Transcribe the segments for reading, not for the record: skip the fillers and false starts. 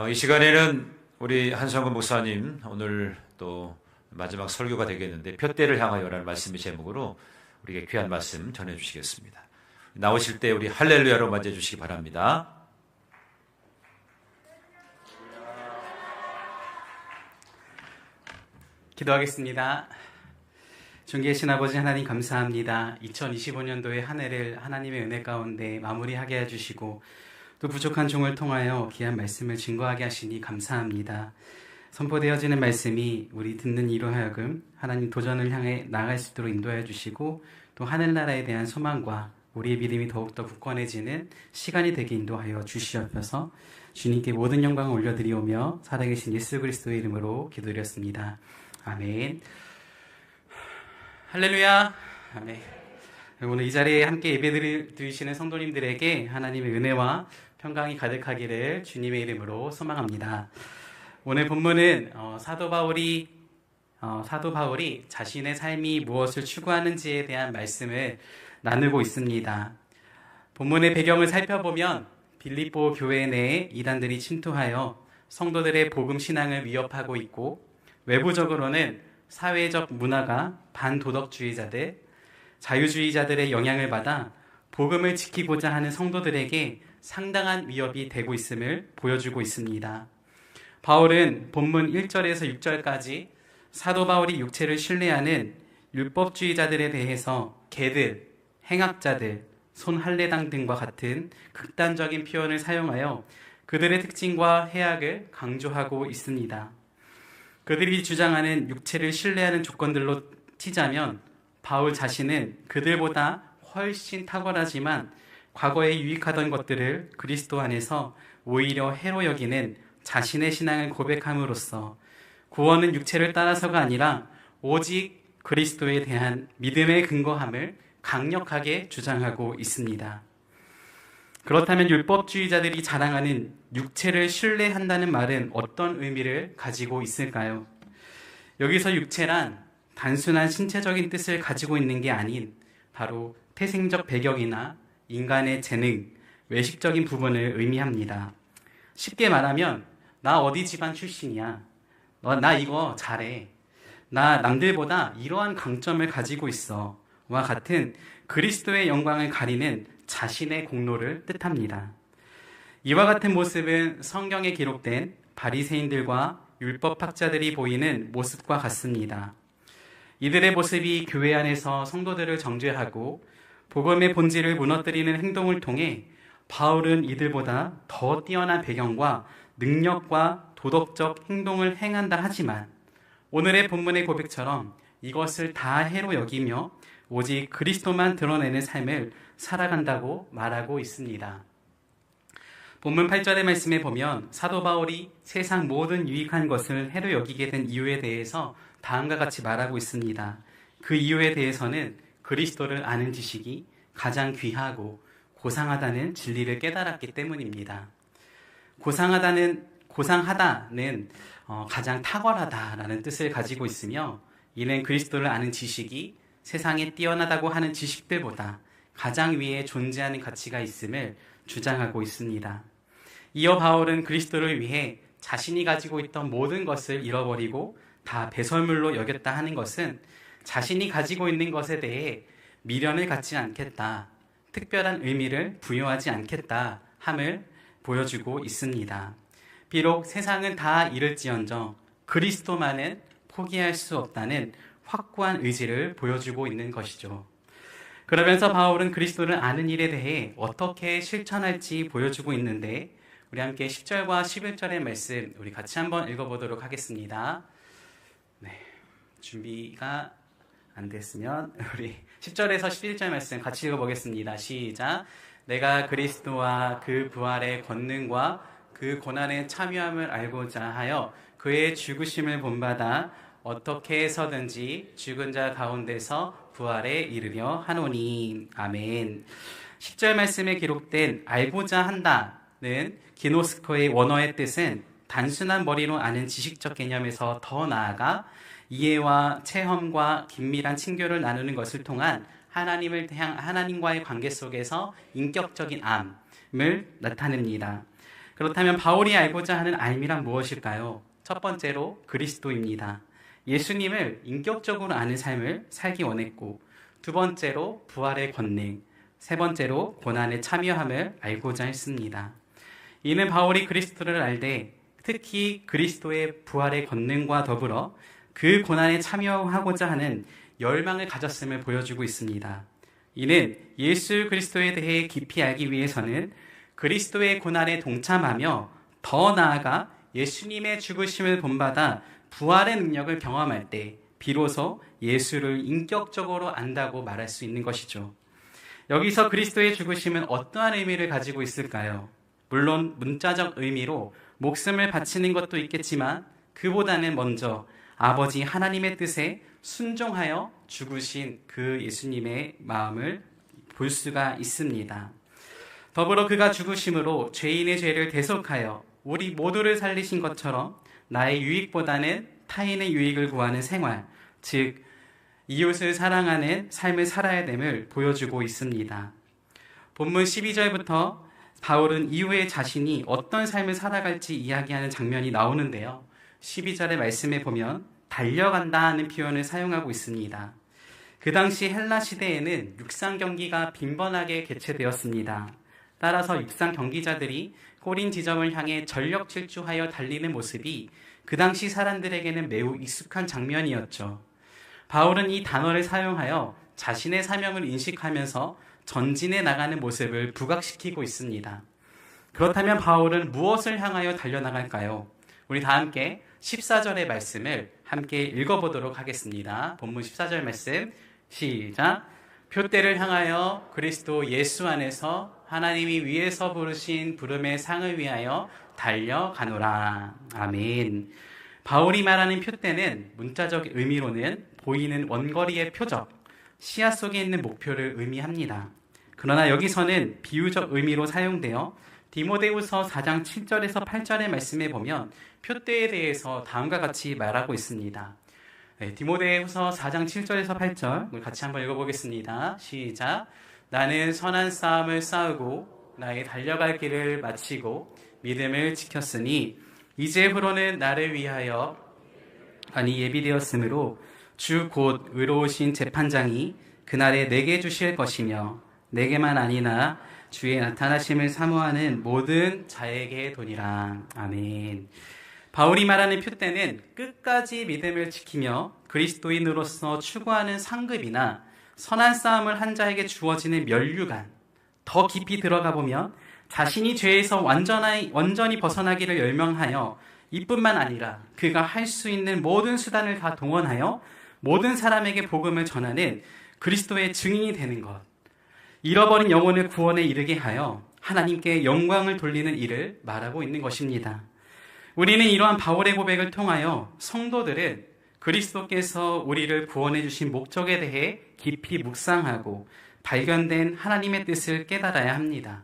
이 시간에는 우리 한성근 목사님 오늘 또 마지막 설교가 되겠는데 표대를 향하여라는 말씀의 제목으로 우리에게 귀한 말씀 전해주시겠습니다. 나오실 때 우리 할렐루야로 맞이해주시기 바랍니다. 기도하겠습니다. 존귀하신 아버지 하나님 감사합니다. 2025년도의 한 해를 하나님의 은혜 가운데 마무리하게 해주시고 또 부족한 종을 통하여 귀한 말씀을 증거하게 하시니 감사합니다. 선포되어지는 말씀이 우리 듣는 이로 하여금 하나님 도전을 향해 나아갈 수 있도록 인도해 주시고 또 하늘나라에 대한 소망과 우리의 믿음이 더욱더 굳건해지는 시간이 되게 인도하여 주시옵소서. 주님께 모든 영광을 올려드리오며 살아계신 예수 그리스도의 이름으로 기도드렸습니다. 아멘. 할렐루야. 아멘. 오늘 이 자리에 함께 예배 드리시는 성도님들에게 하나님의 은혜와 평강이 가득하기를 주님의 이름으로 소망합니다. 오늘 본문은 사도 바울이 자신의 삶이 무엇을 추구하는지에 대한 말씀을 나누고 있습니다. 본문의 배경을 살펴보면 빌립보 교회 내에 이단들이 침투하여 성도들의 복음 신앙을 위협하고 있고, 외부적으로는 사회적 문화가 반도덕주의자들, 자유주의자들의 영향을 받아 복음을 지키고자 하는 성도들에게 상당한 위협이 되고 있음을 보여주고 있습니다. 바울은 본문 1절에서 6절까지 사도 바울이 육체를 신뢰하는 율법주의자들에 대해서 개들, 행악자들, 손할례당 등과 같은 극단적인 표현을 사용하여 그들의 특징과 해악을 강조하고 있습니다. 그들이 주장하는 육체를 신뢰하는 조건들로 치자면 바울 자신은 그들보다 훨씬 탁월하지만 과거에 유익하던 것들을 그리스도 안에서 오히려 해로 여기는 자신의 신앙을 고백함으로써 구원은 육체를 따라서가 아니라 오직 그리스도에 대한 믿음의 근거함을 강력하게 주장하고 있습니다. 그렇다면 율법주의자들이 자랑하는 육체를 신뢰한다는 말은 어떤 의미를 가지고 있을까요? 여기서 육체란 단순한 신체적인 뜻을 가지고 있는 게 아닌 바로 태생적 배경이나 인간의 재능, 외식적인 부분을 의미합니다. 쉽게 말하면 나 어디 집안 출신이야, 나 이거 잘해, 나 남들보다 이러한 강점을 가지고 있어 와 같은 그리스도의 영광을 가리는 자신의 공로를 뜻합니다. 이와 같은 모습은 성경에 기록된 바리새인들과 율법학자들이 보이는 모습과 같습니다. 이들의 모습이 교회 안에서 성도들을 정죄하고 복음의 본질을 무너뜨리는 행동을 통해 바울은 이들보다 더 뛰어난 배경과 능력과 도덕적 행동을 행한다 하지만 오늘의 본문의 고백처럼 이것을 다 해로 여기며 오직 그리스도만 드러내는 삶을 살아간다고 말하고 있습니다. 본문 8절의 말씀에 보면 사도 바울이 세상 모든 유익한 것을 해로 여기게 된 이유에 대해서 다음과 같이 말하고 있습니다. 그 이유에 대해서는 그리스도를 아는 지식이 가장 귀하고 고상하다는 진리를 깨달았기 때문입니다. 고상하다는 가장 탁월하다라는 뜻을 가지고 있으며, 이는 그리스도를 아는 지식이 세상에 뛰어나다고 하는 지식들보다 가장 위에 존재하는 가치가 있음을 주장하고 있습니다. 이어 바울은 그리스도를 위해 자신이 가지고 있던 모든 것을 잃어버리고 다 배설물로 여겼다 하는 것은 자신이 가지고 있는 것에 대해 미련을 갖지 않겠다, 특별한 의미를 부여하지 않겠다 함을 보여주고 있습니다. 비록 세상은 다 잃을지언정 그리스도만은 포기할 수 없다는 확고한 의지를 보여주고 있는 것이죠. 그러면서 바울은 그리스도를 아는 일에 대해 어떻게 실천할지 보여주고 있는데, 우리 함께 10절과 11절의 말씀 우리 같이 한번 읽어보도록 하겠습니다. 네, 준비가 안 됐으면 우리 10절에서 11절 말씀 같이 읽어보겠습니다. 시작. 내가 그리스도와 그 부활의 권능과 그 고난의 참여함을 알고자 하여 그의 죽으심을 본받아 어떻게 해서든지 죽은 자 가운데서 부활에 이르려 하노니. 아멘. 10절 말씀에 기록된 알고자 한다는 기노스코의 원어의 뜻은 단순한 머리로 아는 지식적 개념에서 더 나아가 이해와 체험과 긴밀한 친교를 나누는 것을 통한 하나님과의 관계 속에서 인격적인 암을 나타냅니다. 그렇다면 바울이 알고자 하는 알미란 무엇일까요? 첫 번째로 그리스도입니다. 예수님을 인격적으로 아는 삶을 살기 원했고, 두 번째로 부활의 권능, 세 번째로 고난에 참여함을 알고자 했습니다. 이는 바울이 그리스도를 알되 특히 그리스도의 부활의 권능과 더불어 그 고난에 참여하고자 하는 열망을 가졌음을 보여주고 있습니다. 이는 예수 그리스도에 대해 깊이 알기 위해서는 그리스도의 고난에 동참하며 더 나아가 예수님의 죽으심을 본받아 부활의 능력을 경험할 때 비로소 예수를 인격적으로 안다고 말할 수 있는 것이죠. 여기서 그리스도의 죽으심은 어떠한 의미를 가지고 있을까요? 물론 문자적 의미로 목숨을 바치는 것도 있겠지만 그보다는 먼저 아버지 하나님의 뜻에 순종하여 죽으신 그 예수님의 마음을 볼 수가 있습니다. 더불어 그가 죽으심으로 죄인의 죄를 대속하여 우리 모두를 살리신 것처럼 나의 유익보다는 타인의 유익을 구하는 생활, 즉 이웃을 사랑하는 삶을 살아야 됨을 보여주고 있습니다. 본문 12절부터 바울은 이후에 자신이 어떤 삶을 살아갈지 이야기하는 장면이 나오는데요. 12절의 말씀에 보면 달려간다 하는 표현을 사용하고 있습니다. 그 당시 헬라 시대에는 육상 경기가 빈번하게 개최되었습니다. 따라서 육상 경기자들이 꼬린 지점을 향해 전력 질주하여 달리는 모습이 그 당시 사람들에게는 매우 익숙한 장면이었죠. 바울은 이 단어를 사용하여 자신의 사명을 인식하면서 전진해 나가는 모습을 부각시키고 있습니다. 그렇다면 바울은 무엇을 향하여 달려나갈까요? 우리 다 함께 14절의 말씀을 함께 읽어보도록 하겠습니다. 본문 14절 말씀 시작. 표대를 향하여 그리스도 예수 안에서 하나님이 위에서 부르신 부름의 상을 위하여 달려가노라. 아멘. 바울이 말하는 표대는 문자적 의미로는 보이는 원거리의 표적, 시야 속에 있는 목표를 의미합니다. 그러나 여기서는 비유적 의미로 사용되어 디모데후서 4장 7절에서 8절의 말씀에 보면 표대에 대해서 다음과 같이 말하고 있습니다. 디모데후서 4장 7절에서 8절 우리 같이 한번 읽어보겠습니다. 시작. 나는 선한 싸움을 싸우고 나의 달려갈 길을 마치고 믿음을 지켰으니 이제후로는 나를 위하여 예비되었으므로 주 곧 의로우신 재판장이 그날에 내게 주실 것이며 내게만 아니나 주의 나타나심을 사모하는 모든 자에게 도니라. 아멘. 바울이 말하는 표대는 끝까지 믿음을 지키며 그리스도인으로서 추구하는 상급이나 선한 싸움을 한 자에게 주어지는 면류관, 더 깊이 들어가 보면 자신이 죄에서 완전히 벗어나기를 열명하여 이뿐만 아니라 그가 할 수 있는 모든 수단을 다 동원하여 모든 사람에게 복음을 전하는 그리스도의 증인이 되는 것, 잃어버린 영혼을 구원에 이르게 하여 하나님께 영광을 돌리는 일을 말하고 있는 것입니다. 우리는 이러한 바울의 고백을 통하여 성도들은 그리스도께서 우리를 구원해 주신 목적에 대해 깊이 묵상하고 발견된 하나님의 뜻을 깨달아야 합니다.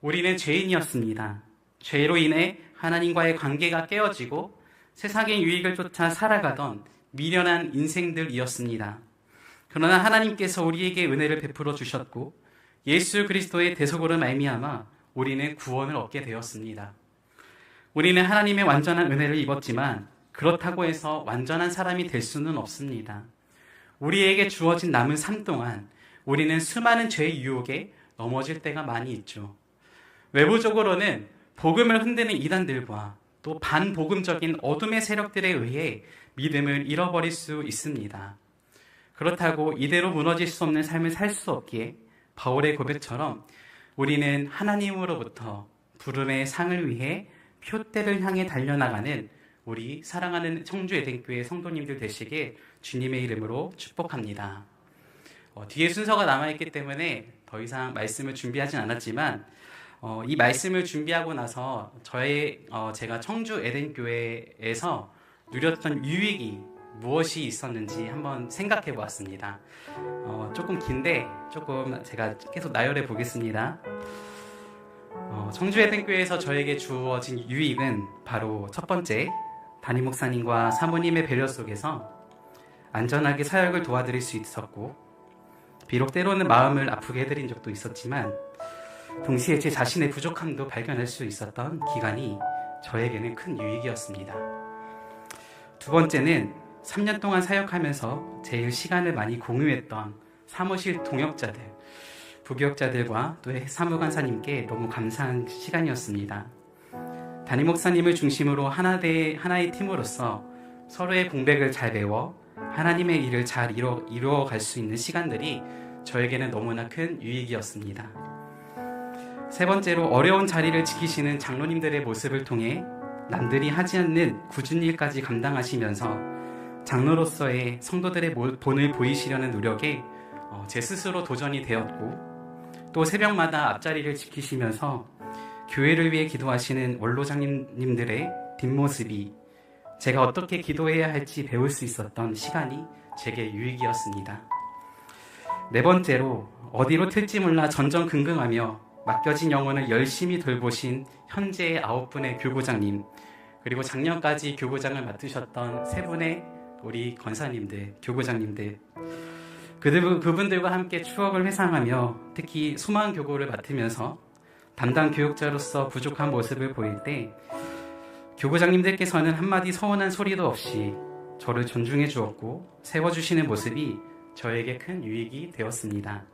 우리는 죄인이었습니다. 죄로 인해 하나님과의 관계가 깨어지고 세상의 유익을 쫓아 살아가던 미련한 인생들이었습니다. 그러나 하나님께서 우리에게 은혜를 베풀어 주셨고 예수 그리스도의 대속으로 말미암아 우리는 구원을 얻게 되었습니다. 우리는 하나님의 완전한 은혜를 입었지만 그렇다고 해서 완전한 사람이 될 수는 없습니다. 우리에게 주어진 남은 삶 동안 우리는 수많은 죄의 유혹에 넘어질 때가 많이 있죠. 외부적으로는 복음을 흔드는 이단들과 또 반복음적인 어둠의 세력들에 의해 믿음을 잃어버릴 수 있습니다. 그렇다고 이대로 무너질 수 없는 삶을 살 수 없기에 바울의 고백처럼 우리는 하나님으로부터 부름의 상을 위해 표대를 향해 달려나가는 우리 사랑하는 청주 에덴교회 성도님들 되시길 주님의 이름으로 축복합니다. 뒤에 순서가 남아있기 때문에 더 이상 말씀을 준비하진 않았지만 이 말씀을 준비하고 나서 제가 청주 에덴교회에서 누렸던 유익이 무엇이 있었는지 한번 생각해 보았습니다. 조금 긴데 조금 제가 계속 나열해 보겠습니다. 청주 에덴교회에서 저에게 주어진 유익은 바로 첫 번째, 담임 목사님과 사모님의 배려 속에서 안전하게 사역을 도와드릴 수 있었고, 비록 때로는 마음을 아프게 해드린 적도 있었지만 동시에 제 자신의 부족함도 발견할 수 있었던 기간이 저에게는 큰 유익이었습니다. 두 번째는 3년 동안 사역하면서 제일 시간을 많이 공유했던 사무실 동역자들, 부교역자들과 또 사무간사님께 너무 감사한 시간이었습니다. 담임 목사님을 중심으로 하나의 팀으로서 서로의 공백을 잘 메워 하나님의 일을 잘 이루어갈 수 있는 시간들이 저에게는 너무나 큰 유익이었습니다. 세 번째로 어려운 자리를 지키시는 장로님들의 모습을 통해 남들이 하지 않는 굳은 일까지 감당하시면서 장로로서의 성도들의 본을 보이시려는 노력에 제 스스로 도전이 되었고, 또 새벽마다 앞자리를 지키시면서 교회를 위해 기도하시는 원로장님들의 뒷모습이 제가 어떻게 기도해야 할지 배울 수 있었던 시간이 제게 유익이었습니다. 네 번째로 어디로 튈지 몰라 전전긍긍하며 맡겨진 영혼을 열심히 돌보신 현재의 9분의 교구장님, 그리고 작년까지 교구장을 맡으셨던 3분의 우리 권사님들, 교구장님들, 그분들과 함께 추억을 회상하며 특히 소망 교구를 맡으면서 담당 교육자로서 부족한 모습을 보일 때 교구장님들께서는 한마디 서운한 소리도 없이 저를 존중해 주었고 세워주시는 모습이 저에게 큰 유익이 되었습니다.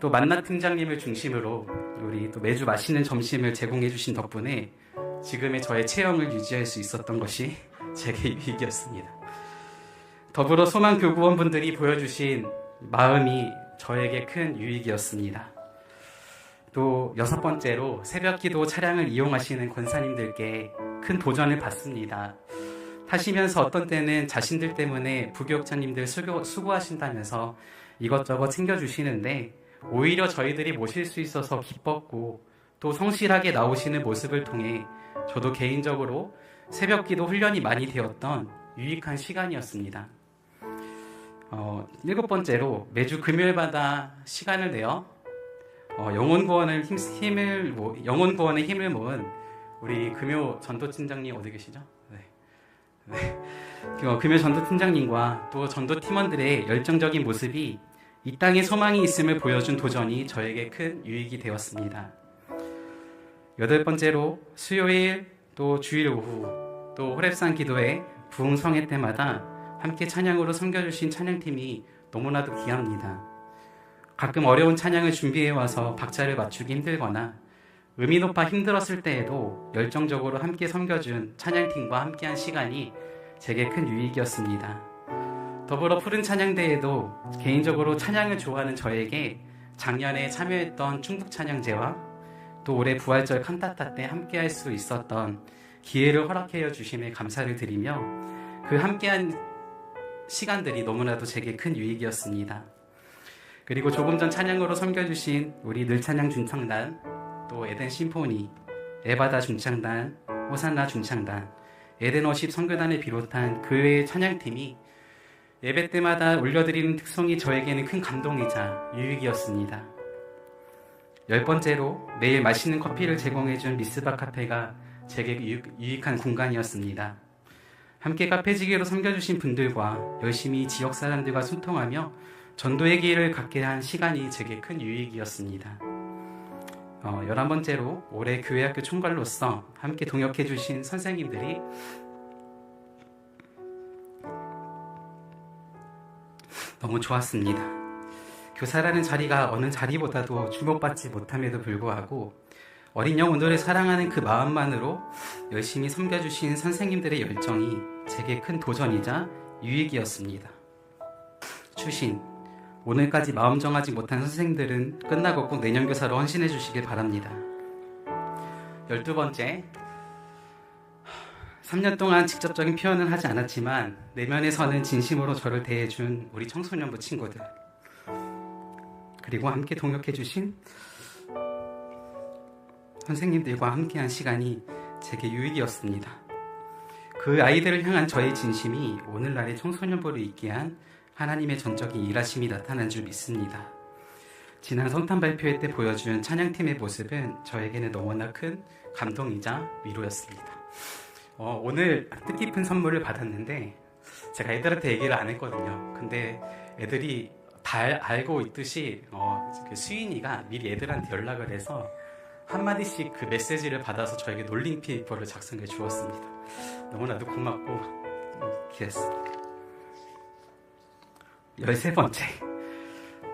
또 만나 팀장님을 중심으로 우리 또 매주 맛있는 점심을 제공해 주신 덕분에 지금의 저의 체형을 유지할 수 있었던 것이 제게 유익이었습니다. 더불어 소망 교구원분들이 보여주신 마음이 저에게 큰 유익이었습니다. 또 6번째로 새벽기도 차량을 이용하시는 권사님들께 큰 도전을 받습니다. 타시면서 어떤 때는 자신들 때문에 부교역자님들 수고하신다면서 이것저것 챙겨주시는데 오히려 저희들이 모실 수 있어서 기뻤고, 또 성실하게 나오시는 모습을 통해 저도 개인적으로 새벽기도 훈련이 많이 되었던 유익한 시간이었습니다. 7번째로 매주 금요일마다 시간을 내어 영혼구원의 힘을 모은 우리 금요 전도팀장님 어디 계시죠? 네. 금요 전도팀장님과 또 전도팀원들의 열정적인 모습이 이 땅에 소망이 있음을 보여준 도전이 저에게 큰 유익이 되었습니다. 8번째로 수요일 또 주일 오후 또 호랩산 기도회 부흥성회 때마다 함께 찬양으로 섬겨주신 찬양팀이 너무나도 귀합니다. 가끔 어려운 찬양을 준비해와서 박자를 맞추기 힘들거나 음이 높아 힘들었을 때에도 열정적으로 함께 섬겨준 찬양팀과 함께한 시간이 제게 큰 유익이었습니다. 더불어 푸른 찬양대회도 개인적으로 찬양을 좋아하는 저에게 작년에 참여했던 충북찬양제와 또 올해 부활절 칸타타 때 함께할 수 있었던 기회를 허락해 주심에 감사를 드리며 그 함께한 시간들이 너무나도 제게 큰 유익이었습니다. 그리고 조금 전 찬양으로 섬겨주신 우리 늘찬양 중창단, 또 에덴 심포니, 에바다 중창단, 호산나 중창단, 에덴워십 선교단을 비롯한 그 외의 찬양팀이 예배 때마다 올려드리는 특성이 저에게는 큰 감동이자 유익이었습니다. 10번째로 매일 맛있는 커피를 제공해준 미스바 카페가 제게 유익한 공간이었습니다. 함께 카페지기로 섬겨주신 분들과 열심히 지역 사람들과 소통하며 전도의 기회를 갖게 한 시간이 제게 큰 유익이었습니다. 11번째로 올해 교회학교 총괄로서 함께 동역해주신 선생님들이 너무 좋았습니다. 교사라는 자리가 어느 자리보다도 주목받지 못함에도 불구하고 어린 영혼들을 사랑하는 그 마음만으로 열심히 섬겨주신 선생님들의 열정이 제게 큰 도전이자 유익이었습니다. 추신, 오늘까지 마음 정하지 못한 선생님들은 끝나고 꼭 내년 교사로 헌신해 주시길 바랍니다. 12번째, 3년 동안 직접적인 표현은 하지 않았지만 내면에서는 진심으로 저를 대해준 우리 청소년부 친구들, 그리고 함께 동역해 주신 선생님들과 함께한 시간이 제게 유익이었습니다. 그 아이들을 향한 저의 진심이 오늘날의 청소년부를 있게 한 하나님의 전적인 일하심이 나타난 줄 믿습니다. 지난 성탄 발표회 때 보여준 찬양팀의 모습은 저에게는 너무나 큰 감동이자 위로였습니다. 오늘 뜻깊은 선물을 받았는데 제가 애들한테 얘기를 안 했거든요. 근데 애들이 다 알고 있듯이 그 수인이가 미리 애들한테 연락을 해서 한마디씩 그 메시지를 받아서 저에게 롤링 페이퍼를 작성해 주었습니다. 너무나도 고맙고 기했습니다. 13번째.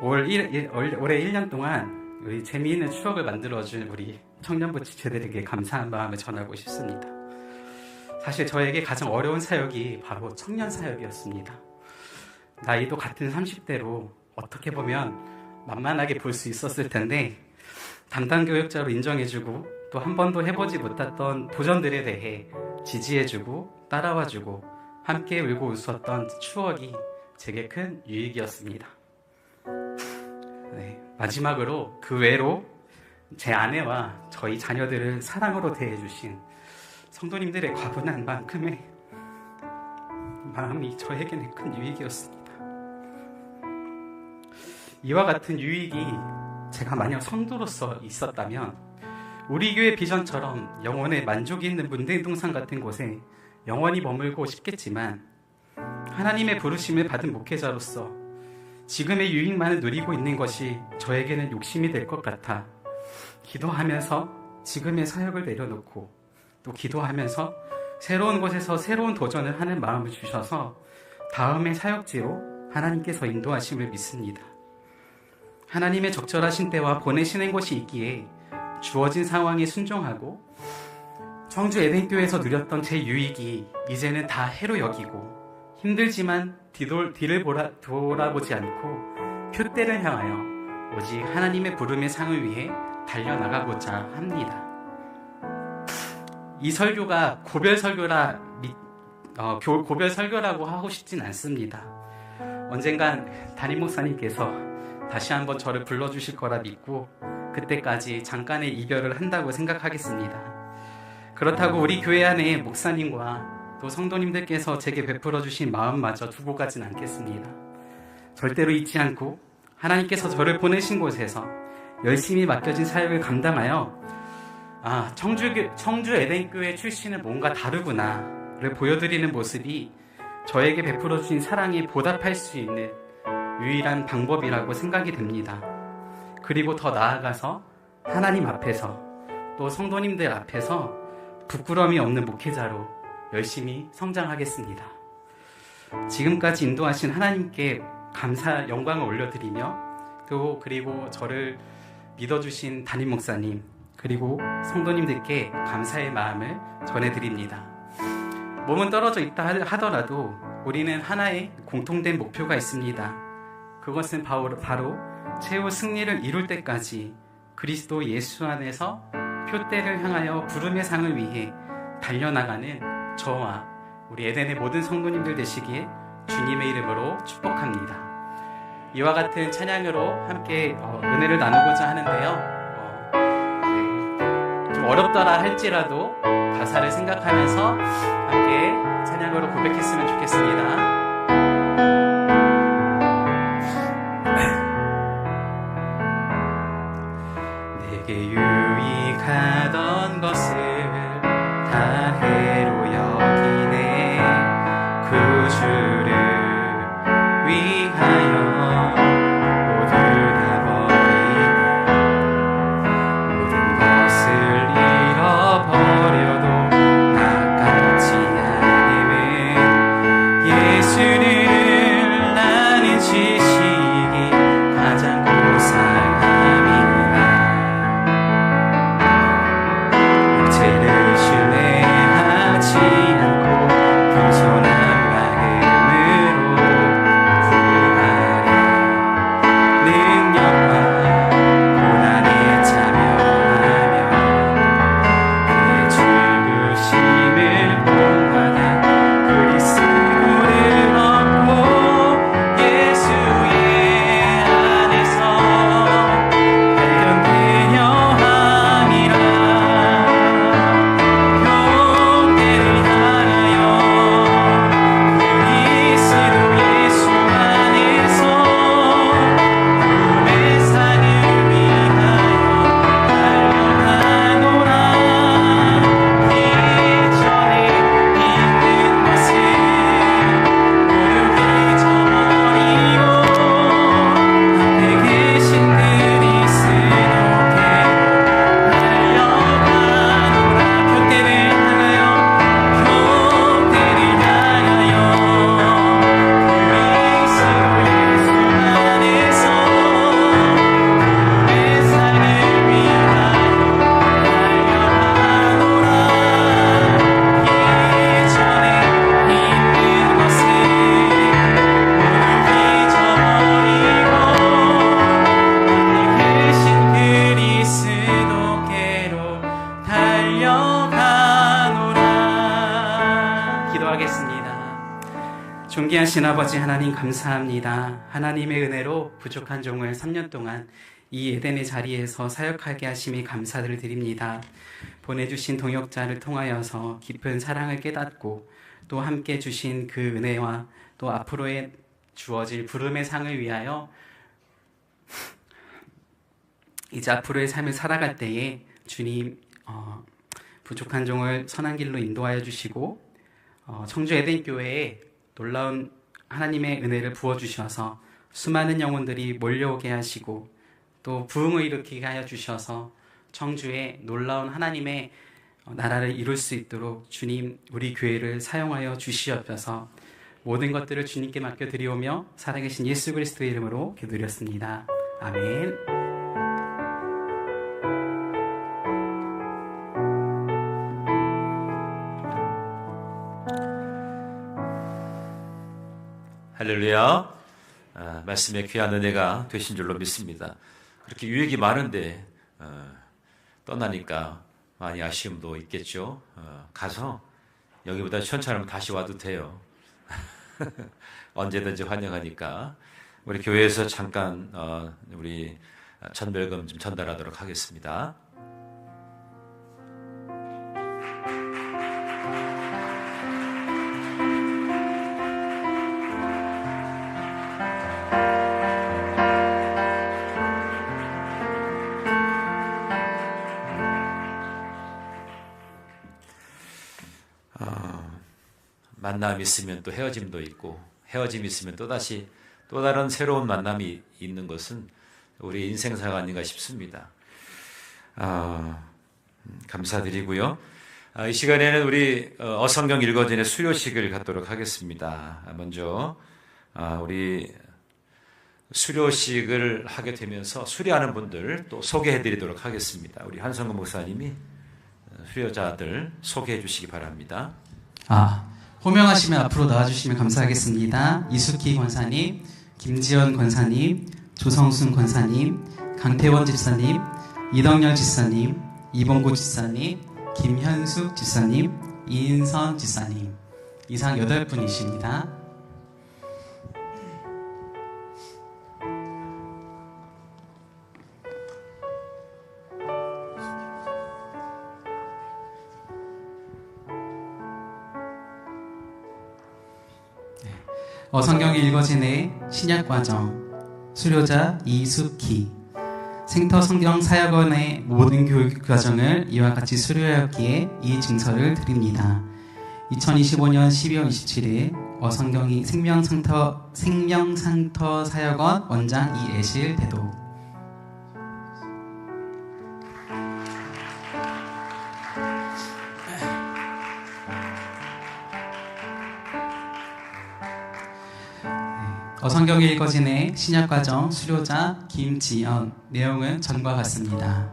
올해 1년 동안 우리 재미있는 추억을 만들어준 우리 청년부 지체들에게 감사한 마음을 전하고 싶습니다. 사실 저에게 가장 어려운 사역이 바로 청년 사역이었습니다. 나이도 같은 30대로 어떻게 보면 만만하게 볼 수 있었을 텐데 담당 교육자로 인정해주고 또 한 번도 해보지 못했던 도전들에 대해 지지해주고 따라와주고 함께 울고 웃었던 추억이 제게 큰 유익이었습니다. 네, 마지막으로 그 외로 제 아내와 저희 자녀들을 사랑으로 대해주신 성도님들의 과분한 만큼의 마음이 저에게는 큰 유익이었습니다. 이와 같은 유익이 제가 만약 성도로서 있었다면 우리 교회 비전처럼 영혼에 만족이 있는 문대동산 같은 곳에 영원히 머물고 싶겠지만 하나님의 부르심을 받은 목회자로서 지금의 유익만을 누리고 있는 것이 저에게는 욕심이 될 것 같아 기도하면서 지금의 사역을 내려놓고 또 기도하면서 새로운 곳에서 새로운 도전을 하는 마음을 주셔서 다음의 사역지로 하나님께서 인도하심을 믿습니다. 하나님의 적절하신 때와 보내시는 것이 있기에 주어진 상황에 순종하고 청주 에덴교회에서 누렸던 제 유익이 이제는 다 해로 여기고 힘들지만 뒤를 돌아보지 않고 표대를 향하여 오직 하나님의 부름의 상을 위해 달려나가고자 합니다. 이 설교가 고별 설교라고 하고 싶진 않습니다. 언젠간 담임 목사님께서 다시 한번 저를 불러주실 거라 믿고 그때까지 잠깐의 이별을 한다고 생각하겠습니다. 그렇다고 우리 교회 안에 목사님과 또 성도님들께서 제게 베풀어 주신 마음마저 두고 가진 않겠습니다. 절대로 잊지 않고 하나님께서 저를 보내신 곳에서 열심히 맡겨진 사역을 감당하여 청주 에덴교회 출신은 뭔가 다르구나를 보여드리는 모습이 저에게 베풀어 주신 사랑에 보답할 수 있는 유일한 방법이라고 생각이 됩니다. 그리고 더 나아가서 하나님 앞에서 또 성도님들 앞에서 부끄러움이 없는 목회자로 열심히 성장하겠습니다. 지금까지 인도하신 하나님께 감사 영광을 올려드리며 또 그리고 저를 믿어주신 담임 목사님 그리고 성도님들께 감사의 마음을 전해드립니다. 몸은 떨어져 있다 하더라도 우리는 하나의 공통된 목표가 있습니다. 그것은 바로 최후 승리를 이룰 때까지 그리스도 예수 안에서 표대를 향하여 부름의 상을 위해 달려나가는 저와 우리 에덴의 모든 성도님들 되시기에 주님의 이름으로 축복합니다. 이와 같은 찬양으로 함께 은혜를 나누고자 하는데요. 좀 어렵더라 할지라도 가사를 생각하면서 함께 찬양으로 고백했으면 좋겠습니다. 내게 유익하던 것을 다 해로 여기네. 구주를 위하여 모두 다 버리고 모든 것을 잃어버려도 아깝지 않음은 예수를 나는 지식이 가장 고상함이라. 육체의 존귀하신 아버지 하나님 감사합니다. 하나님의 은혜로 부족한 종을 3년 동안 이 에덴의 자리에서 사역하게 하심이 감사를 드립니다. 보내주신 동역자를 통하여서 깊은 사랑을 깨닫고 또 함께 주신 그 은혜와 또 앞으로의 주어질 부름의 상을 위하여 이제 앞으로의 삶을 살아갈 때에 주님 부족한 종을 선한 길로 인도하여 주시고 청주 에덴교회에 놀라운 하나님의 은혜를 부어주셔서 수많은 영혼들이 몰려오게 하시고 또 부흥을 일으키게 하여 주셔서 청주에 놀라운 하나님의 나라를 이룰 수 있도록 주님 우리 교회를 사용하여 주시옵소서. 모든 것들을 주님께 맡겨드리오며 살아계신 예수 그리스도의 이름으로 기도드렸습니다. 아멘. 할렐루야. 말씀의 귀한 은혜가 되신 줄로 믿습니다. 그렇게 유익이 많은데 떠나니까 많이 아쉬움도 있겠죠. 가서 여기보다 천천하면 다시 와도 돼요. 언제든지 환영하니까 우리 교회에서 잠깐 우리 전별금 좀 전달하도록 하겠습니다. 만남이 있으면 또 헤어짐도 있고 헤어짐이 있으면 또다시 또 다른 새로운 만남이 있는 것은 우리 인생사가 아닌가 싶습니다. 감사드리고요. 이 시간에는 우리 어성경 읽어진의 수료식을 갖도록 하겠습니다. 먼저 우리 수료식을 하게 되면서 수료하는 분들 또 소개해드리도록 하겠습니다. 우리 한성근 목사님이 수료자들 소개해 주시기 바랍니다. 호명하시면 앞으로 나와주시면 감사하겠습니다. 이숙희 권사님, 김지연 권사님, 조성순 권사님, 강태원 집사님, 이덕열 집사님, 이봉구 집사님, 김현숙 집사님, 이인선 집사님, 이상 8분이십니다. 성경이 읽어지네 신약과정 수료자 이숙희 생터 성경 사역원의 모든 교육 과정을 이와 같이 수료하였기에 이 증서를 드립니다. 2025년 12월 27일 어성경이 생명상터 사역원 원장 이애실 대도. 성경이 읽어지네 신약과정 수료자 김지연 내용은 전과 같습니다.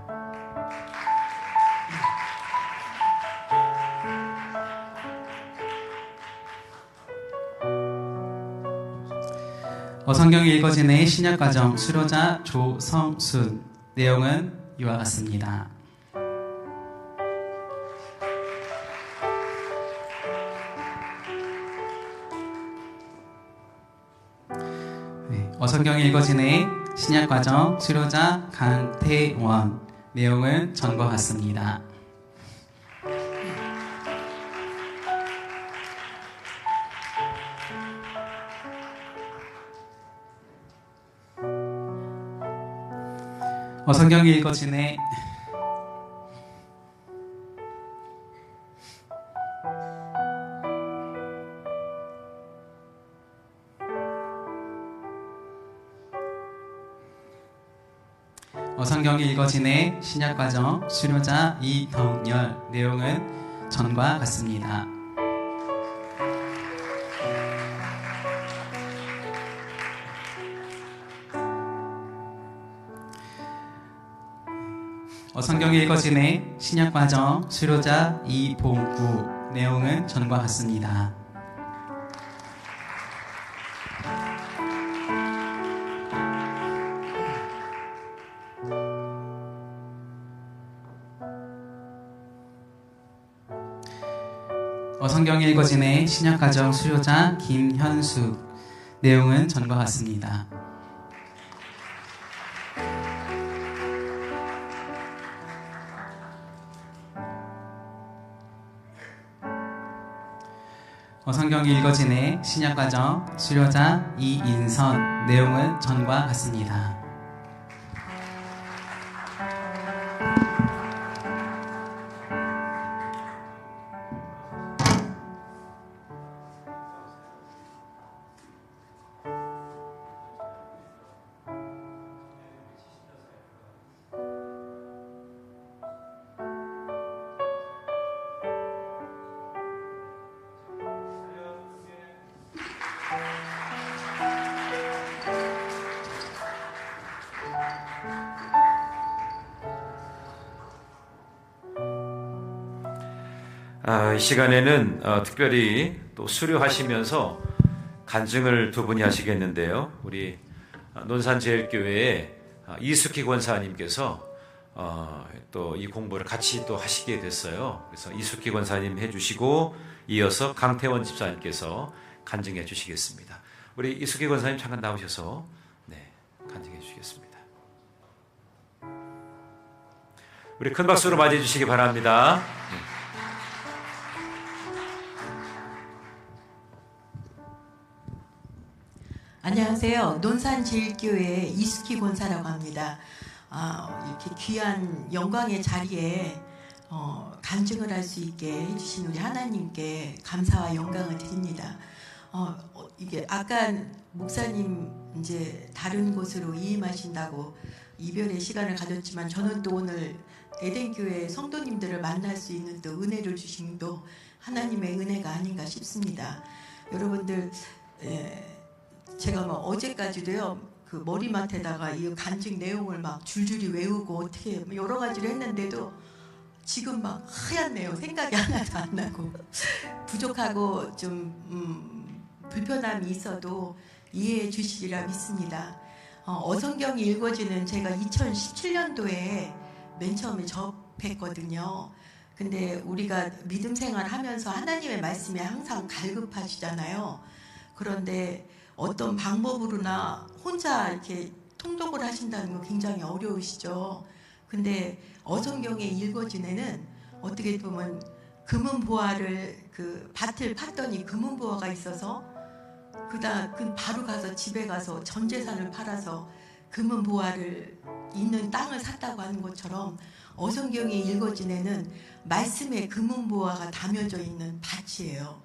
성경이 읽어지네 신약과정 수료자 조성순 내용은 이와 같습니다. 성경이 읽어지네 신약과정 수료자 강태원 내용은 전과 같습니다. 성경이 읽어지네 성경이 읽어지네 신약과정 수료자 이덕열 내용은 전과 같습니다. 성경이 읽어지네 신약과정 수료자 이봉구 내용은 전과 같습니다. 성경 읽어진의 신약가정 수료자 김현숙. 내용은 전과 같습니다. 성경 읽어진의 신약가정 수료자 이인선. 내용은 전과 같습니다. 이 시간에는 특별히 또 수료하시면서 간증을 두 분이 하시겠는데요. 우리 논산제일교회의 이숙희 권사님께서 또 이 공부를 같이 또 하시게 됐어요. 그래서 이숙희 권사님 해주시고 이어서 강태원 집사님께서 간증해 주시겠습니다. 우리 이숙희 권사님 잠깐 나오셔서 간증해 주시겠습니다. 우리 큰 박수로 맞이해 주시기 바랍니다. 안녕하세요. 논산제일교회 이숙희 권사라고 합니다. 이렇게 귀한 영광의 자리에 간증을 할 수 있게 해주신 우리 하나님께 감사와 영광을 드립니다. 이게 아까 목사님 이제 다른 곳으로 이임하신다고 이별의 시간을 가졌지만 저는 또 오늘 에덴교회 성도님들을 만날 수 있는 또 은혜를 주신 또 하나님의 은혜가 아닌가 싶습니다. 여러분들 제가 뭐 어제까지도요 그 머리맡에다가 이 간증 내용을 막 줄줄이 외우고 어떻게 여러 가지를 했는데도 지금 막 하얗네요. 생각이 하나도 안 나고 부족하고 좀 불편함이 있어도 이해해 주시리라 믿습니다. 어성경이 읽어지는 제가 2017년도에 맨 처음에 접했거든요. 근데 우리가 믿음 생활 하면서 하나님의 말씀에 항상 갈급하시잖아요. 그런데 어떤 방법으로나 혼자 이렇게 통독을 하신다는 거 굉장히 어려우시죠. 근데 어성경에 읽어진 애는 어떻게 보면 금은보화를 그 밭을 팠더니 금은보화가 있어서 그다음 바로 가서 집에 가서 전 재산을 팔아서 금은보화를 있는 땅을 샀다고 하는 것처럼 어성경에 읽어진 애는 말씀에 금은보화가 담여져 있는 밭이에요.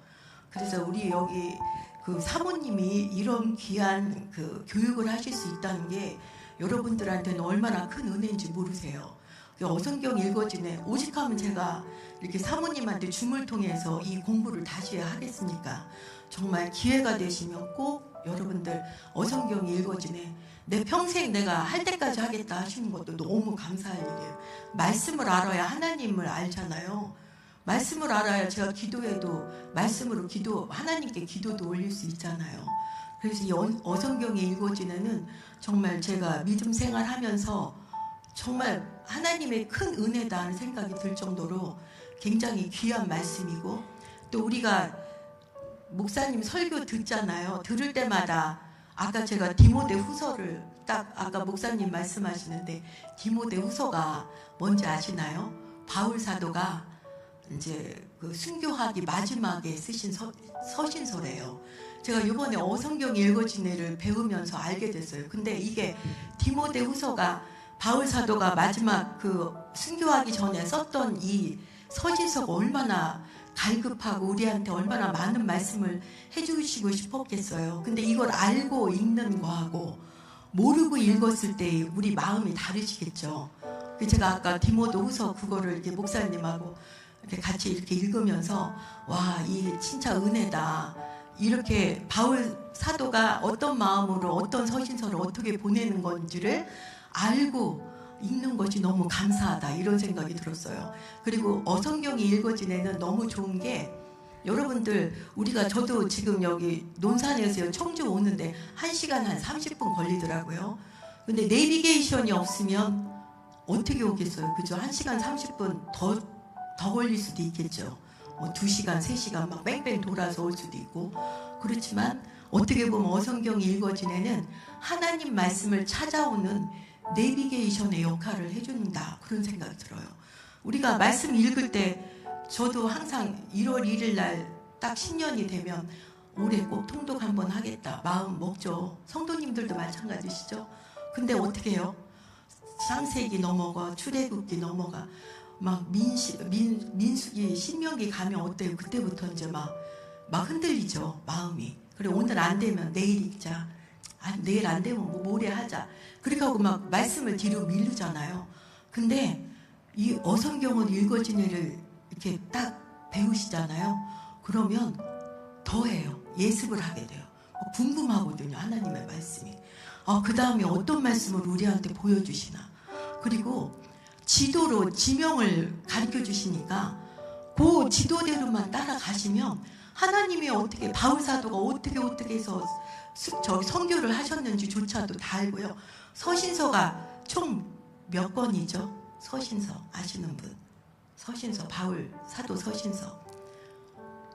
그래서 우리 여기 그 사모님이 이런 귀한 그 교육을 하실 수 있다는 게 여러분들한테는 얼마나 큰 은혜인지 모르세요. 어성경 읽어지네 오직 하면 제가 이렇게 사모님한테 줌을 통해서 이 공부를 다시 하겠습니까? 정말 기회가 되시면 꼭 여러분들 어성경 읽어지네 내 평생 내가 할 때까지 하겠다 하시는 것도 너무 감사할 일이에요. 말씀을 알아야 하나님을 알잖아요. 말씀을 알아야 제가 기도해도 말씀으로 하나님께 기도도 올릴 수 있잖아요. 그래서 이 어성경에 읽어지는 정말 제가 믿음 생활하면서 정말 하나님의 큰 은혜다 하는 생각이 들 정도로 굉장히 귀한 말씀이고 또 우리가 목사님 설교 듣잖아요. 들을 때마다 아까 제가 디모데 후서를 딱 아까 목사님 말씀하시는데 디모데 후서가 뭔지 아시나요? 바울 사도가 이제 그 순교하기 마지막에 쓰신 서신서래요. 제가 이번에 어성경 읽어지네를 배우면서 알게 됐어요. 근데 이게 디모데 후서가 바울 사도가 마지막 그 순교하기 전에 썼던 이 서신서가 얼마나 갈급하고 우리한테 얼마나 많은 말씀을 해주시고 싶었겠어요. 근데 이걸 알고 읽는 거하고 모르고 읽었을 때 우리 마음이 다르시겠죠. 제가 아까 디모데 후서 그거를 이렇게 목사님하고 이렇게 같이 이렇게 읽으면서 와, 이 진짜 은혜다. 이렇게 바울 사도가 어떤 마음으로 어떤 서신서를 어떻게 보내는 건지를 알고 읽는 것이 너무 감사하다 이런 생각이 들었어요. 그리고 어성경이 읽어진 애는 너무 좋은 게 여러분들 우리가 저도 지금 여기 논산에서 청주 오는데 1시간 한 30분 걸리더라고요. 근데 내비게이션이 없으면 어떻게 오겠어요? 그죠? 1시간 30분 더 걸릴 수도 있겠죠. 뭐 2시간, 3시간 막 뺑뺑 돌아서 올 수도 있고 그렇지만 어떻게 보면 어성경이 읽어진 애는 하나님 말씀을 찾아오는 내비게이션의 역할을 해준다 그런 생각이 들어요. 우리가 말씀 읽을 때 저도 항상 1월 1일 날 딱 신년이 되면 올해 꼭 통독 한번 하겠다 마음 먹죠. 성도님들도 마찬가지시죠. 근데 어떻게 해요? 창세기 넘어가 출애굽기 넘어가 막 민수기 신명기 가면 어때요? 그때부터 이제 막 흔들리죠 마음이. 그래 오늘 안 되면 내일 읽자. 내일 안 되면 뭐 모레 하자. 그렇게 하고 막 말씀을 뒤로 미루잖아요. 근데 이 어성경을 읽어진 애를 이렇게 딱 배우시잖아요. 그러면 더해요. 예습을 하게 돼요. 궁금하거든요. 하나님의 말씀이. 그 다음에 어떤 말씀을 우리한테 보여주시나. 그리고 지도로 지명을 가르쳐 주시니까 그 지도대로만 따라가시면 하나님이 어떻게 바울사도가 어떻게 해서 선교를 하셨는지조차도 다 알고요. 서신서가 총 몇 권이죠? 서신서 아시는 분? 서신서 바울 사도 서신서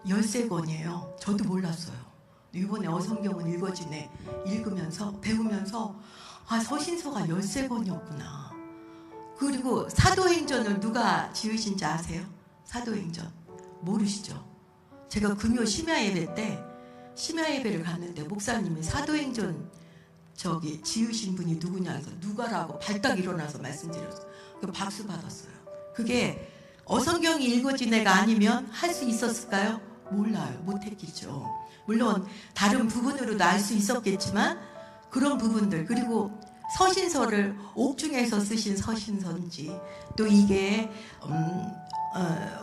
13권이에요. 저도 몰랐어요. 이번에 어성경은 읽어지네. 읽으면서 배우면서 서신서가 13권이었구나. 그리고 사도행전을 누가 지으신지 아세요? 사도행전 모르시죠? 제가 금요 심야 예배 때 심야 예배를 갔는데 목사님이 사도행전 지으신 분이 누구냐 해서 누가라고 발딱 일어나서 말씀드렸어요. 박수 받았어요. 그게 어성경이 읽어진 애가 아니면 할 수 있었을까요? 몰라요. 못했겠죠. 물론 다른 부분으로도 알 수 있었겠지만 그런 부분들 그리고 서신서를 옥중에서 쓰신 서신서인지 또 이게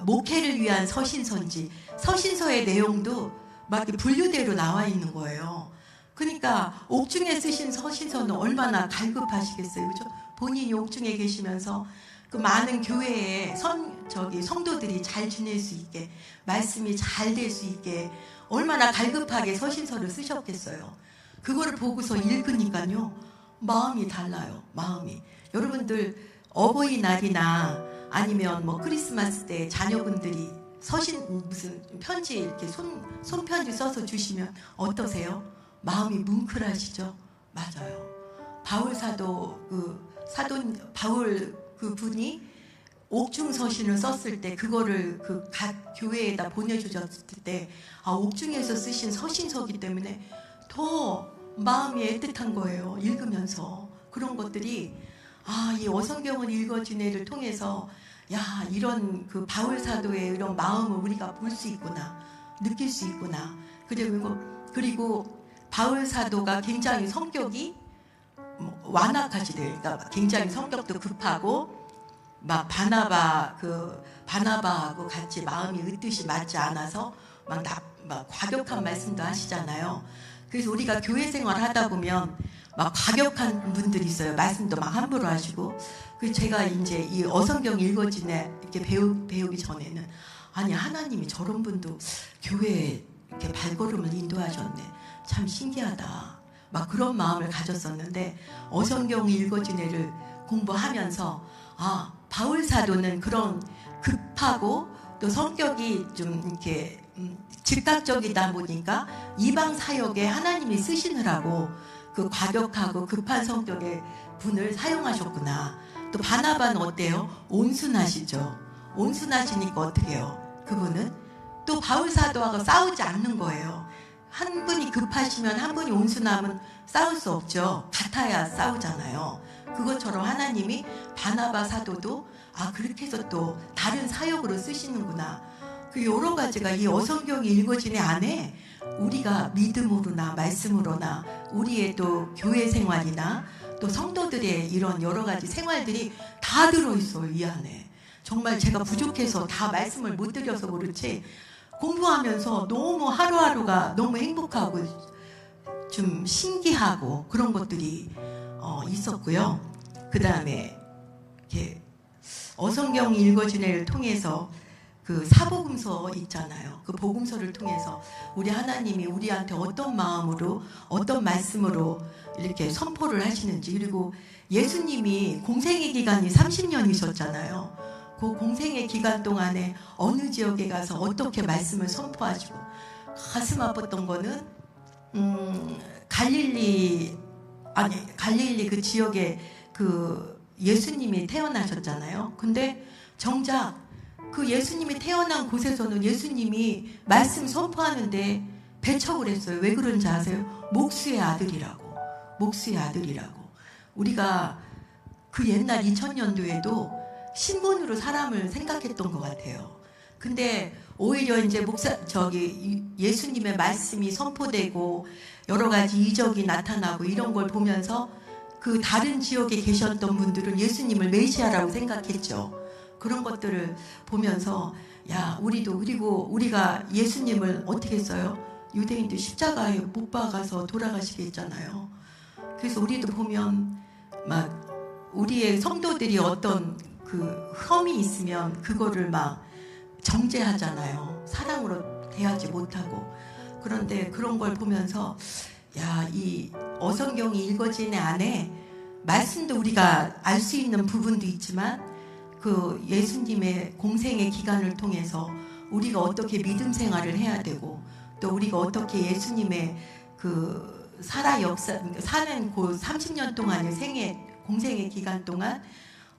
목회를 위한 서신서인지 서신서의 내용도 막 이렇게 분류대로 나와 있는 거예요. 그러니까 옥중에 쓰신 서신서는 얼마나 갈급하시겠어요. 그죠? 본인이 옥중에 계시면서 그 많은 교회에 성도들이 잘 지낼 수 있게 말씀이 잘 될 수 있게 얼마나 갈급하게 서신서를 쓰셨겠어요. 그거를 보고서 읽으니까요. 마음이 달라요. 마음이. 여러분들 어버이날이나 아니면 뭐 크리스마스 때 자녀분들이 무슨 편지 이렇게 손편지 써서 주시면 어떠세요? 마음이 뭉클하시죠? 맞아요. 바울 바울 그분이 옥중 서신을 썼을 때 그거를 그 각 교회에다 보내주셨을 때 옥중에서 쓰신 서신서기 때문에 더 마음이 애틋한 거예요. 읽으면서 그런 것들이 이 어성경을 읽어진 애를 통해서 이런 그 바울 사도의 이런 마음을 우리가 볼 수 있구나, 느낄 수 있구나. 그리고 바울 사도가 굉장히 성격이 완악하시대요. 그러니까 굉장히 성격도 급하고 막 바나바하고 같이 마음이 으뜻이 맞지 않아서 막 과격한 말씀도 하시잖아요. 그래서 우리가 교회 생활 하다 보면 막 과격한 분들이 있어요. 말씀도 막 함부로 하시고. 그래서 제가 이제 이 어성경 읽어지네 이렇게 배우기 전에는 하나님이 저런 분도 교회에 이렇게 발걸음을 인도하셨네. 참 신기하다. 막 그런 마음을 가졌었는데 어성경 읽어진 애를 공부하면서 바울 사도는 그런 급하고 또 성격이 좀 이렇게 즉각적이다 보니까 이방 사역에 하나님이 쓰시느라고 그 과격하고 급한 성격의 분을 사용하셨구나. 또 바나바는 어때요? 온순하시죠. 온순하시니까 어떻게 해요? 그분은 또 바울 사도하고 싸우지 않는 거예요. 한 분이 급하시면 한 분이 온순하면 싸울 수 없죠. 같아야 싸우잖아요. 그것처럼 하나님이 바나바 사도도 그렇게 해서 또 다른 사역으로 쓰시는구나. 그 여러 가지가 이 어성경이 읽어진 애 안에 우리가 믿음으로나 말씀으로나 우리의 또 교회 생활이나 또 성도들의 이런 여러 가지 생활들이 다 들어있어요. 이 안에. 정말 제가 부족해서 다 말씀을 못 드려서 그렇지 공부하면서 너무 하루하루가 너무 행복하고 좀 신기하고 그런 것들이 있었고요. 그 다음에 이렇게 어성경 읽어진 애를 통해서 그 사복음서 있잖아요. 그 복음서를 통해서 우리 하나님이 우리한테 어떤 마음으로 어떤 말씀으로 이렇게 선포를 하시는지 그리고 예수님이 공생의 기간이 30년이셨잖아요. 그 공생의 기간 동안에 어느 지역에 가서 어떻게 말씀을 선포하시고 가슴 아팠던 거는 갈릴리 그 지역에 그 예수님이 태어나셨잖아요. 근데 정작 그 예수님이 태어난 곳에서는 예수님이 말씀 선포하는데 배척을 했어요. 왜 그런지 아세요? 목수의 아들이라고. 목수의 아들이라고. 우리가 그 옛날 2000년도에도 신분으로 사람을 생각했던 것 같아요. 근데 오히려 이제 예수님의 말씀이 선포되고 여러 가지 이적이 나타나고 이런 걸 보면서 그 다른 지역에 계셨던 분들은 예수님을 메시아라고 생각했죠. 그런 것들을 보면서 야, 우리도 그리고 우리가 예수님을 어떻게 했어요? 유대인들 십자가에 못 박아서 돌아가시게 했잖아요. 그래서 우리도 보면 막 우리의 성도들이 어떤 그 흠이 있으면 그거를 막 정죄하잖아요. 사랑으로 대하지 못하고. 그런데 그런 걸 보면서 야, 이 어성경이 읽어지는 안에 말씀도 우리가 알 수 있는 부분도 있지만 그 예수님의 공생의 기간을 통해서 우리가 어떻게 믿음 생활을 해야 되고 또 우리가 어떻게 예수님의 그 사는 그 30년 동안의 공생의 기간 동안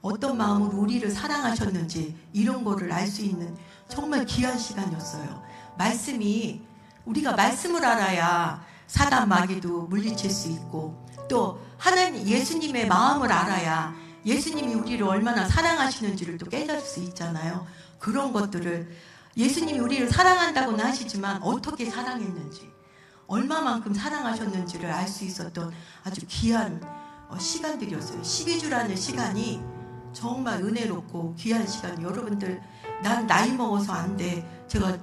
어떤 마음으로 우리를 사랑하셨는지 이런 거를 알 수 있는 정말 귀한 시간이었어요. 말씀이 우리가 말씀을 알아야 사단 마귀도 물리칠 수 있고 또 하나님 예수님의 마음을 알아야 예수님이 우리를 얼마나 사랑하시는지를 또 깨달을 수 있잖아요. 그런 것들을 예수님이 우리를 사랑한다고는 하시지만 어떻게 사랑했는지 얼마만큼 사랑하셨는지를 알 수 있었던 아주 귀한 시간들이었어요. 12주라는 시간이 정말 은혜롭고 귀한 시간. 여러분들 난 나이 먹어서 안 돼.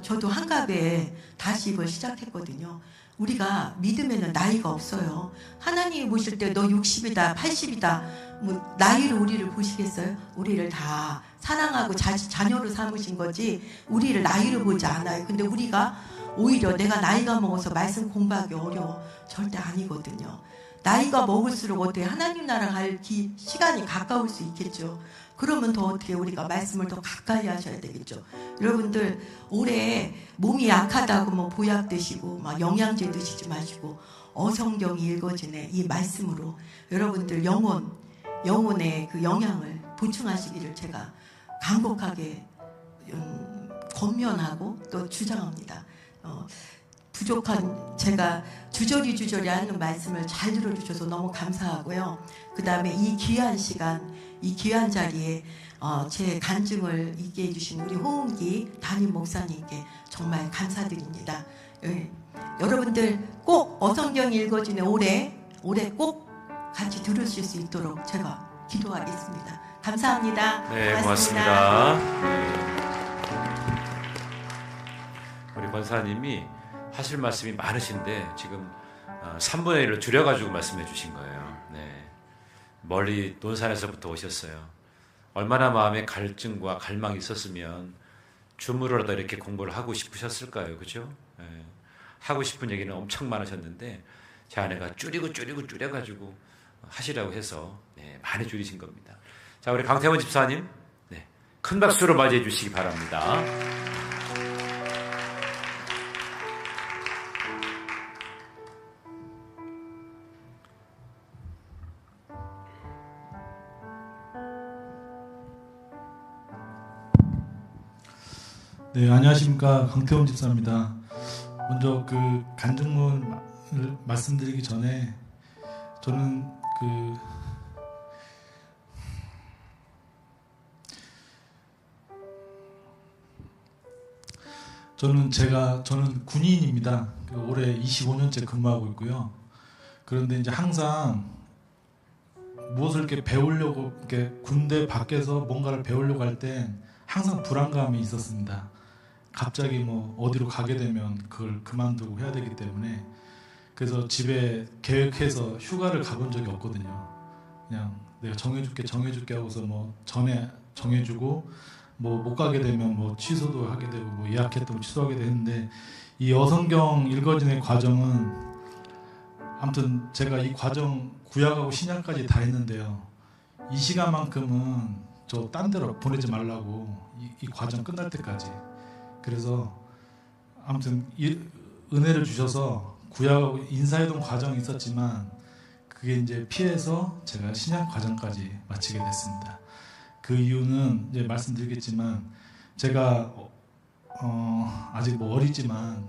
저도 한갑에 다시 이걸 시작했거든요. 우리가 믿음에는 나이가 없어요. 하나님이 보실 때 너 60이다 80이다 뭐 나이로 우리를 보시겠어요? 우리를 다 사랑하고 자녀로 삼으신 거지 우리를 나이로 보지 않아요. 근데 우리가 오히려 내가 나이가 먹어서 말씀 공부하기 어려워. 절대 아니거든요. 나이가 먹을수록 어떻게 하나님 나라 갈 시간이 가까울 수 있겠죠. 그러면 더 어떻게 우리가 말씀을 더 가까이 하셔야 되겠죠. 여러분들 올해 몸이 약하다고 뭐 보약 드시고 막 영양제 드시지 마시고 어성경이 읽어지네 이 말씀으로 여러분들 영혼의 그 영양을 보충하시기를 제가 간곡하게 권면하고 또 주장합니다. 부족한 제가 주저리 하는 말씀을 잘 들어주셔서 너무 감사하고요. 그 다음에 이 귀한 시간, 이 귀한 자리에 제 간증을 있게 해주신 우리 호은기 담임 목사님께 정말 감사드립니다. 여러분들 꼭 어성경 읽어지는 올해 꼭 같이 들으실 수 있도록 제가 기도하겠습니다. 감사합니다. 네, 고맙습니다. 우리 권사님이 하실 말씀이 많으신데 지금 3분의 1로 줄여가지고 말씀해 주신 거예요. 네. 멀리 논산에서부터 오셨어요. 얼마나 마음에 갈증과 갈망이 있었으면 줌으로라도 이렇게 공부를 하고 싶으셨을까요? 그죠? 네. 하고 싶은 얘기는 엄청 많으셨는데 제 아내가 줄여가지고 하시라고 해서 네, 많이 줄이신 겁니다. 자, 우리 강태원 집사님 네, 큰 박수로 맞이해 주시기 바랍니다. 네, 안녕하십니까. 강태원 집사입니다. 먼저 그 간증문을 말씀드리기 전에 저는 저는 군인입니다. 올해 25년째 근무하고 있고요. 그런데 이제 항상 무엇을 이렇게 배우려고 이렇게 군대 밖에서 뭔가를 배우려고 할 때 항상 불안감이 있었습니다. 갑자기 뭐 어디로 가게 되면 그걸 그만두고 해야 되기 때문에 그래서 집에 계획해서 휴가를 가본 적이 없거든요. 그냥 내가 정해줄게 하고서 뭐 전에 정해주고 뭐 못 가게 되면 뭐 취소도 하게 되고 뭐 예약했던 취소하게 되는데 이 어성경 읽어지는 과정은 아무튼 제가 이 과정 구약하고 신약까지 다 했는데요. 이 시간만큼은 저 딴 데로 보내지 말라고 이 과정 끝날 때까지. 그래서 아무튼 이 은혜를 주셔서 구약하고 인사이동 과정이 있었지만 그게 이제 피해서 제가 신약 과정까지 마치게 됐습니다. 그 이유는 이제 말씀드리겠지만 제가 아직 뭐 어리지만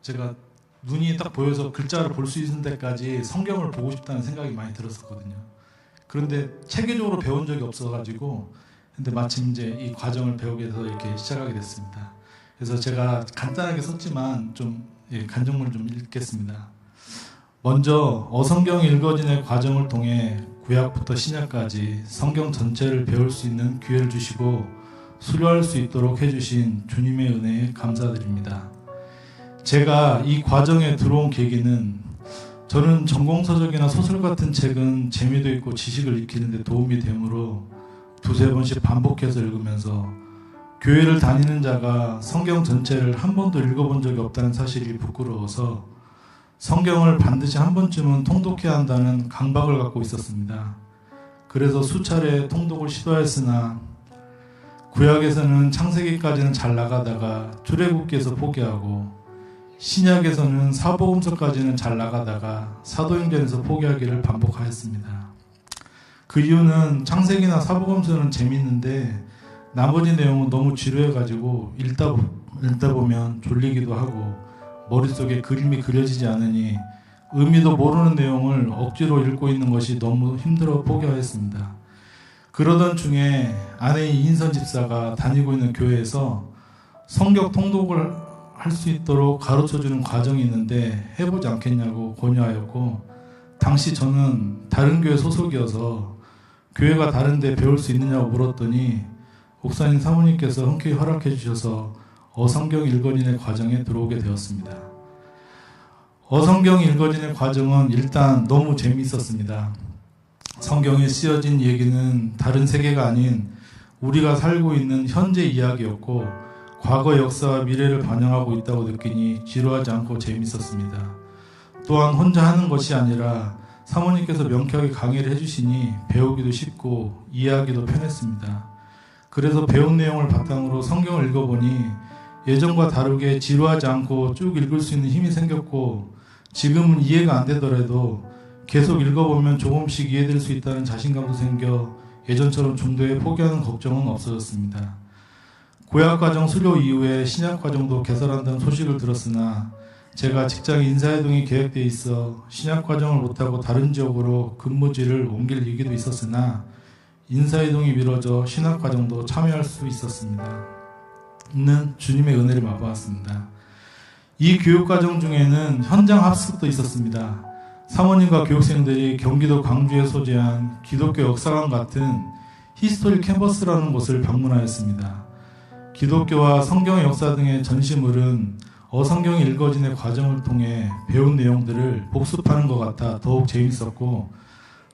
제가 눈이 딱 보여서 글자를 볼 수 있는 데까지 성경을 보고 싶다는 생각이 많이 들었었거든요. 그런데 체계적으로 배운 적이 없어가지고 근데 마침 이제 이 과정을 배우게 돼서 이렇게 시작하게 됐습니다. 그래서 제가 간단하게 썼지만 좀 간증문을 좀 읽겠습니다. 먼저 어성경 읽어진의 과정을 통해 구약부터 신약까지 성경 전체를 배울 수 있는 기회를 주시고 수료할 수 있도록 해주신 주님의 은혜에 감사드립니다. 제가 이 과정에 들어온 계기는 저는 전공서적이나 소설 같은 책은 재미도 있고 지식을 익히는 데 도움이 되므로 두세 번씩 반복해서 읽으면서 교회를 다니는 자가 성경 전체를 한 번도 읽어본 적이 없다는 사실이 부끄러워서 성경을 반드시 한 번쯤은 통독해야 한다는 강박을 갖고 있었습니다. 그래서 수차례 통독을 시도했으나 구약에서는 창세기까지는 잘 나가다가 출애굽기에서 포기하고 신약에서는 사복음서까지는 잘 나가다가 사도행전에서 포기하기를 반복하였습니다. 그 이유는 창세기나 사복음서는 재밌는데 나머지 내용은 너무 지루해가지고 읽다 보면 졸리기도 하고 머릿속에 그림이 그려지지 않으니 의미도 모르는 내용을 억지로 읽고 있는 것이 너무 힘들어 포기하였습니다. 그러던 중에 아내인 이인선 집사가 다니고 있는 교회에서 성경 통독을 할 수 있도록 가르쳐주는 과정이 있는데 해보지 않겠냐고 권유하였고 당시 저는 다른 교회 소속이어서 교회가 다른데 배울 수 있느냐고 물었더니 목사님 사모님께서 흔쾌히 허락해 주셔서 어성경 읽어진의 과정에 들어오게 되었습니다. 어성경 읽어진의 과정은 일단 너무 재미있었습니다. 성경에 쓰여진 얘기는 다른 세계가 아닌 우리가 살고 있는 현재 이야기였고 과거 역사와 미래를 반영하고 있다고 느끼니 지루하지 않고 재밌었습니다. 또한 혼자 하는 것이 아니라 사모님께서 명쾌하게 강의를 해주시니 배우기도 쉽고 이해하기도 편했습니다. 그래서 배운 내용을 바탕으로 성경을 읽어보니 예전과 다르게 지루하지 않고 쭉 읽을 수 있는 힘이 생겼고 지금은 이해가 안 되더라도 계속 읽어보면 조금씩 이해될 수 있다는 자신감도 생겨 예전처럼 중도에 포기하는 걱정은 없어졌습니다. 구약과정 수료 이후에 신약과정도 개설한다는 소식을 들었으나 제가 직장 인사이동이 계획되어 있어 신약과정을 못하고 다른 지역으로 근무지를 옮길 얘기도 있었으나 인사이동이 미뤄져 신학과정도 참여할 수 있었습니다. 는 주님의 은혜를 맛보았습니다. 이 교육과정 중에는 현장 학습도 있었습니다. 사모님과 교육생들이 경기도 광주에 소재한 기독교 역사관 같은 히스토리 캠퍼스라는 곳을 방문하였습니다. 기독교와 성경의 역사 등의 전시물은 어성경이 읽어진의 과정을 통해 배운 내용들을 복습하는 것 같아 더욱 재밌었고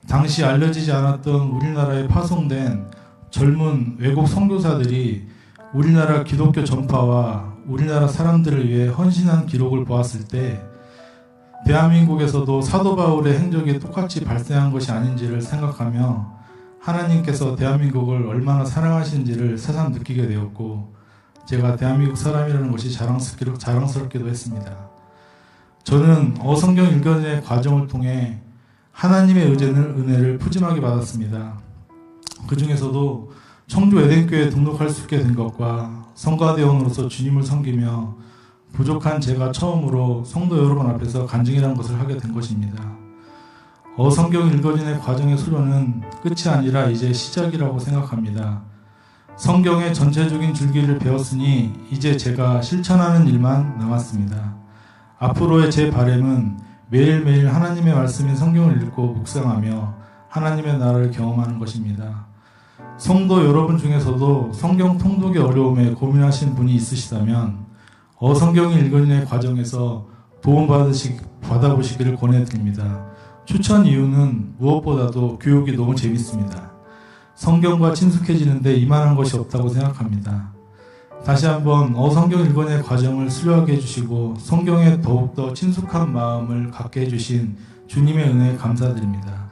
당시 알려지지 않았던 우리나라에 파송된 젊은 외국 선교사들이 우리나라 기독교 전파와 우리나라 사람들을 위해 헌신한 기록을 보았을 때 대한민국에서도 사도 바울의 행적이 똑같이 발생한 것이 아닌지를 생각하며 하나님께서 대한민국을 얼마나 사랑하시는지를 새삼 느끼게 되었고 제가 대한민국 사람이라는 것이 자랑스럽기도 했습니다. 저는 어성경 읽어진의 과정을 통해 하나님의 은혜를 푸짐하게 받았습니다. 그 중에서도 청주 에덴교회에 등록할 수 있게 된 것과 성가대원으로서 주님을 섬기며 부족한 제가 처음으로 성도 여러분 앞에서 간증이라는 것을 하게 된 것입니다. 어성경 읽어진의 과정의 수료는 끝이 아니라 이제 시작이라고 생각합니다. 성경의 전체적인 줄기를 배웠으니 이제 제가 실천하는 일만 남았습니다. 앞으로의 제 바람은 매일매일 하나님의 말씀인 성경을 읽고 묵상하며 하나님의 나라를 경험하는 것입니다. 성도 여러분 중에서도 성경 통독의 어려움에 고민하신 분이 있으시다면 어성경 읽어진의 과정에서 도움 받아보시기를 권해드립니다. 추천 이유는 무엇보다도 교육이 너무 재밌습니다. 성경과 친숙해지는데 이만한 것이 없다고 생각합니다. 다시 한번 어성경 읽어진의 과정을 수료하게 해주시고 성경에 더욱더 친숙한 마음을 갖게 해주신 주님의 은혜에 감사드립니다.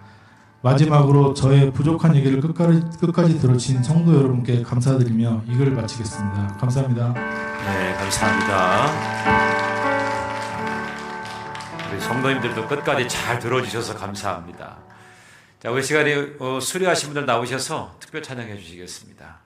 마지막으로 저의 부족한 얘기를 끝까지 들어주신 성도 여러분께 감사드리며 이 글을 마치겠습니다. 감사합니다. 네, 감사합니다. 우리 성도님들도 끝까지 잘 들어주셔서 감사합니다. 자, 우리 시간에 수료하신 분들 나오셔서 특별 찬양해 주시겠습니다.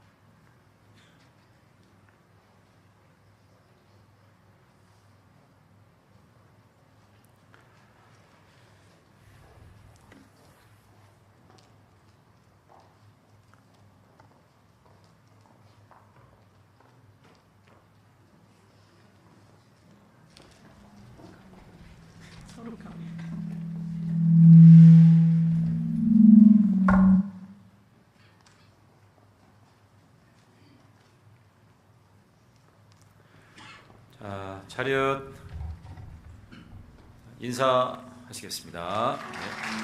자, 차렷 인사하시겠습니다. 네.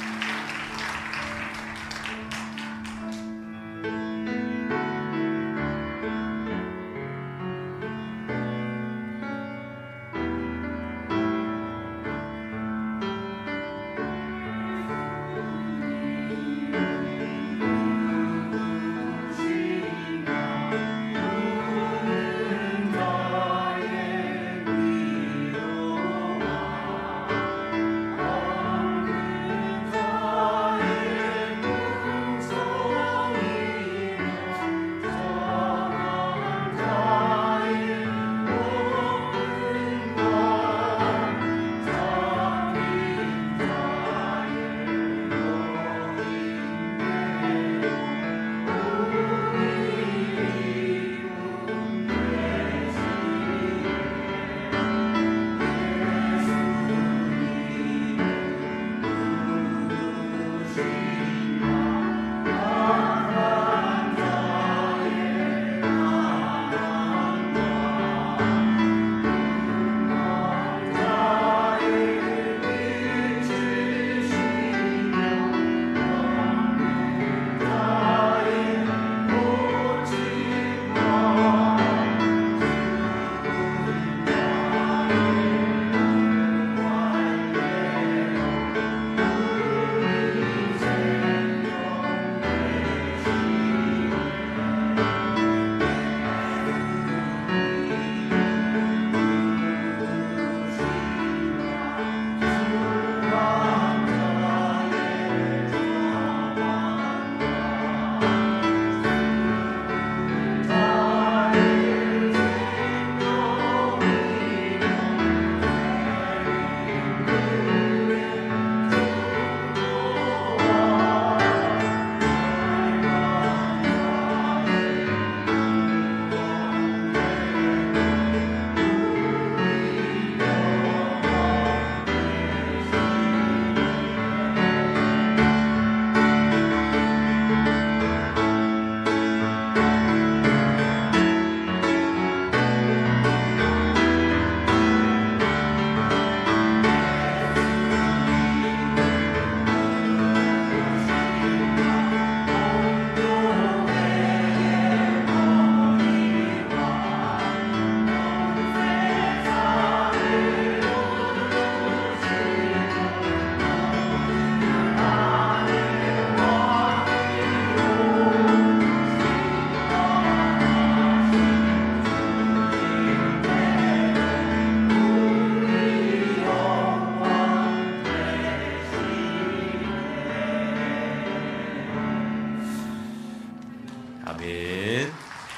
아멘.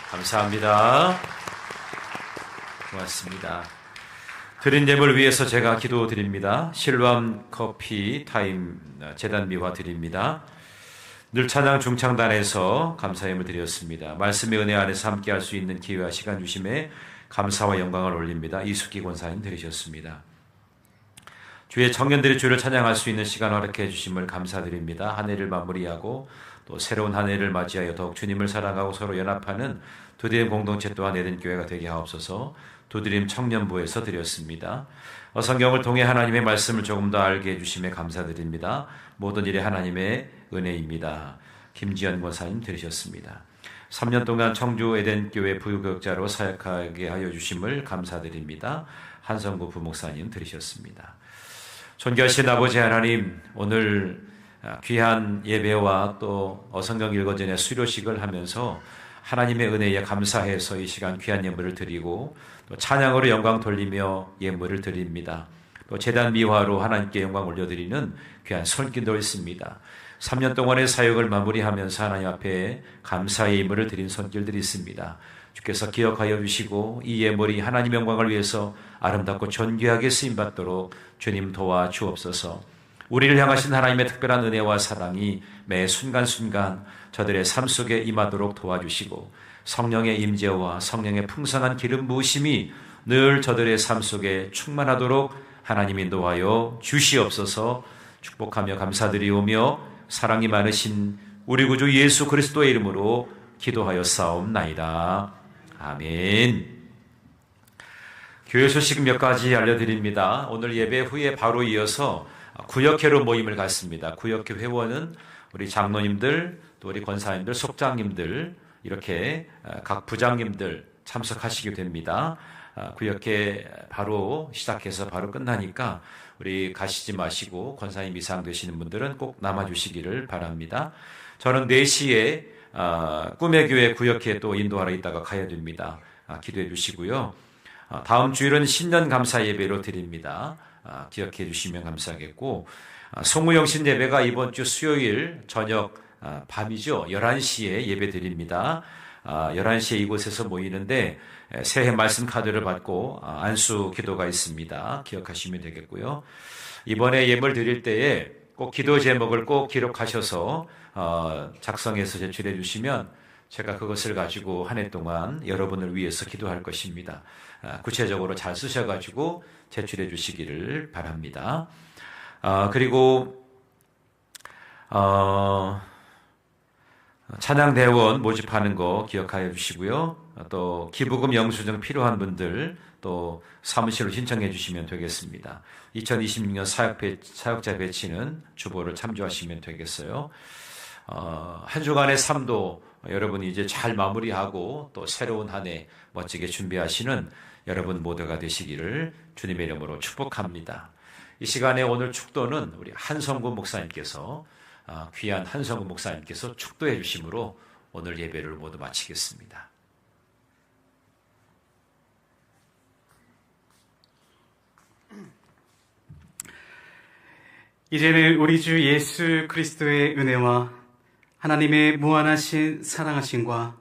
감사합니다. 고맙습니다. 드린 예물 위해서 제가 기도드립니다. 실로암 커피 타임 재단비와 드립니다. 늘 찬양 중창단에서 감사 예물 드렸습니다. 말씀의 은혜 안에서 함께할 수 있는 기회와 시간 주심에 감사와 영광을 올립니다. 이숙기 권사님 들으셨습니다. 주의 청년들이 주를 찬양할 수 있는 시간 허락해 주심을 감사드립니다. 한 해를 마무리하고 또 새로운 한 해를 맞이하여 더욱 주님을 사랑하고 서로 연합하는 두드림 공동체 또한 에덴교회가 되게 하옵소서. 두드림 청년부에서 드렸습니다. 성경을 통해 하나님의 말씀을 조금 더 알게 해주심에 감사드립니다. 모든 일이 하나님의 은혜입니다. 김지연 권사님 들으셨습니다. 3년 동안 청주 에덴교회 부교역자로 사역하게 하여 주심을 감사드립니다. 한성구 부목사님 들으셨습니다. 존귀하신 아버지 하나님, 오늘 귀한 예배와 또 성경 읽어전의 수료식을 하면서 하나님의 은혜에 감사해서 이 시간 귀한 예물을 드리고 또 찬양으로 영광 돌리며 예물을 드립니다. 또 제단 미화로 하나님께 영광 올려드리는 귀한 손길도 있습니다. 3년 동안의 사역을 마무리하면서 하나님 앞에 감사의 예물을 드린 손길들이 있습니다. 주께서 기억하여 주시고 이 예물이 하나님 영광을 위해서 아름답고 존귀하게 쓰임받도록 주님 도와 주옵소서. 우리를 향하신 하나님의 특별한 은혜와 사랑이 매 순간순간 저들의 삶 속에 임하도록 도와주시고 성령의 임재와 성령의 풍성한 기름 부으심이 늘 저들의 삶 속에 충만하도록 하나님 인도하여 주시옵소서. 축복하며 감사드리오며 사랑이 많으신 우리 구주 예수 그리스도의 이름으로 기도하여 싸움나이다. 아멘. 교회 소식 몇 가지 알려드립니다. 오늘 예배 후에 바로 이어서 구역회로 모임을 갖습니다. 구역회 회원은 우리 장로님들, 또 우리 권사님들, 속장님들, 이렇게 각 부장님들 참석하시게 됩니다. 구역회 바로 시작해서 바로 끝나니까 우리 가시지 마시고 권사님 이상 되시는 분들은 꼭 남아주시기를 바랍니다. 저는 4시에 꿈의 교회 구역회 또 인도하러 있다가 가야 됩니다. 기도해 주시고요. 다음 주일은 신년 감사 예배로 드립니다. 기억해 주시면 감사하겠고, 송우영신 예배가 이번 주 수요일 저녁 밤이죠. 11시에 예배 드립니다. 11시에 이곳에서 모이는데 새해 말씀 카드를 받고 안수 기도가 있습니다. 기억하시면 되겠고요. 이번에 예물 드릴 때에 꼭 기도 제목을 꼭 기록하셔서 작성해서 제출해 주시면 제가 그것을 가지고 한 해 동안 여러분을 위해서 기도할 것입니다. 구체적으로 잘 쓰셔가지고 제출해 주시기를 바랍니다. 그리고 찬양대원 모집하는 거 기억하여 주시고요. 또 기부금 영수증 필요한 분들 또 사무실로 신청해 주시면 되겠습니다. 2026년 사역자 배치는 주보를 참조하시면 되겠어요. 한 주간의 삶도 여러분이 이제 잘 마무리하고 또 새로운 한 해 멋지게 준비하시는 여러분 모두가 되시기를 주님의 이름으로 축복합니다. 이 시간에 오늘 축도는 우리 한성구 목사님께서 귀한 한성구 목사님께서 축도해 주심으로 오늘 예배를 모두 마치겠습니다. 이제는 우리 주 예수 그리스도의 은혜와 하나님의 무한하신 사랑하심과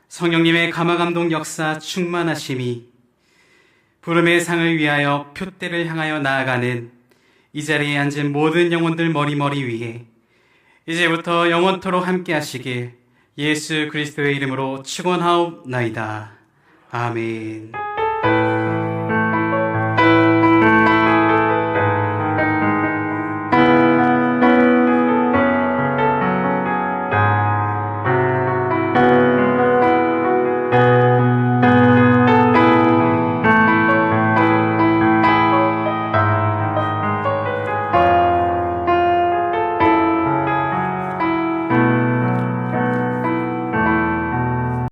성령님의 감화감동 역사 충만하심이 부름의 상을 위하여 표대를 향하여 나아가는 이 자리에 앉은 모든 영혼들 머리머리 위에 이제부터 영원토록 함께 하시길 예수 그리스도의 이름으로 축원하옵나이다. 아멘.